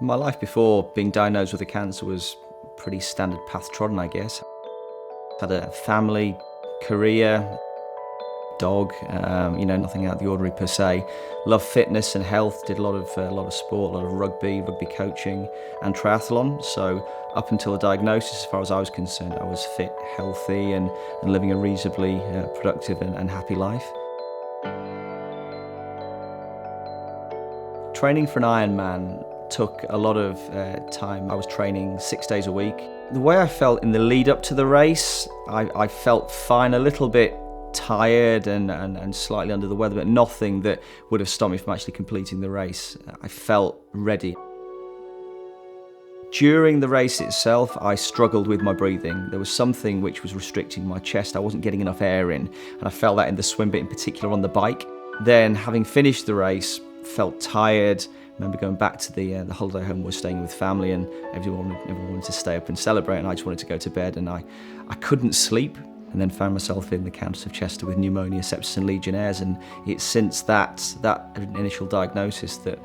My life before being diagnosed with a cancer was pretty standard path trodden, I guess. Had a family, career, dog, nothing out of the ordinary per se. Loved fitness and health, did a lot of sport, a lot of rugby coaching and triathlon. So up until the diagnosis, as far as I was concerned, I was fit, healthy and living a reasonably productive and happy life. Training for an Ironman took a lot of time. I was training 6 days a week. The way I felt in the lead up to the race, I felt fine, a little bit tired and slightly under the weather, but nothing that would have stopped me from actually completing the race. I felt ready. During the race itself, I struggled with my breathing. There was something which was restricting my chest. I wasn't getting enough air in, and I felt that in the swim bit, in particular on the bike. Then, having finished the race, felt tired. I remember going back to the holiday home we were staying with family, and everyone wanted to stay up and celebrate, and I just wanted to go to bed, and I couldn't sleep, and then found myself in the Countess of Chester with pneumonia, sepsis and Legionnaires, and it's since that initial diagnosis that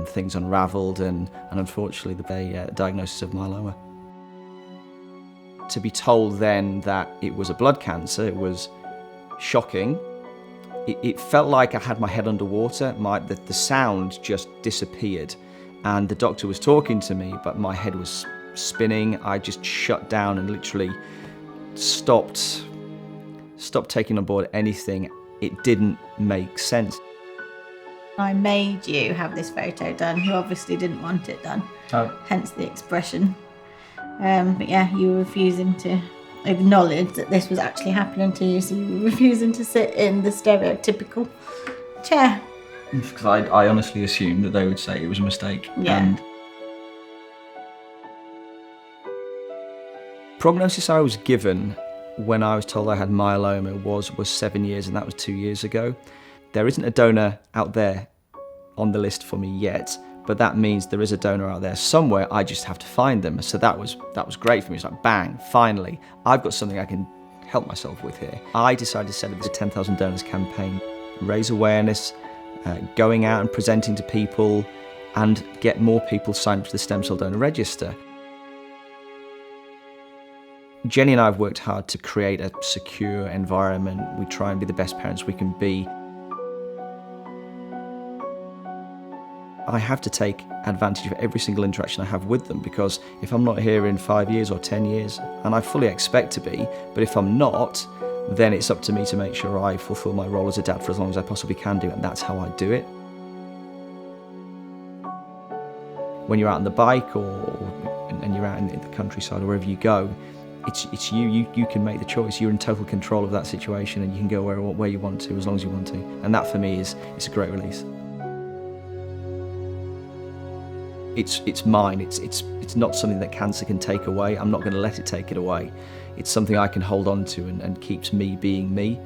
things unravelled, and unfortunately the diagnosis of myeloma. To be told then that it was a blood cancer, it was shocking. It felt like I had my head underwater. The sound just disappeared, and the doctor was talking to me, but my head was spinning. I just shut down and literally stopped taking on board anything. It didn't make sense. I made you have this photo done. You obviously didn't want it done, hence the expression. But yeah, you were refusing to acknowledge that this was actually happening to you, so you were refusing to sit in the stereotypical chair. Because I honestly assumed that they would say it was a mistake. Yeah. And prognosis I was given when I was told I had myeloma was 7 years, and that was 2 years ago. There isn't a donor out there on the list for me yet, but that means there is a donor out there somewhere. I just have to find them. So that was great for me. It's like, bang, finally, I've got something I can help myself with here. I decided to set up this 10,000 donors campaign, raise awareness, going out and presenting to people, and get more people signed up to the stem cell donor register. Jenny and I have worked hard to create a secure environment. We try and be the best parents we can be. I have to take advantage of every single interaction I have with them, because if I'm not here in 5 years or 10 years, and I fully expect to be, but if I'm not, then it's up to me to make sure I fulfill my role as a dad for as long as I possibly can do, and that's how I do it. When you're out on the bike and you're out in the countryside or wherever you go, it's you can make the choice. You're in total control of that situation, and you can go where you want to as long as you want to, and that for me is a great release. It's mine. It's not something that cancer can take away. I'm not going to let it take it away. It's something I can hold on to and keeps me being me.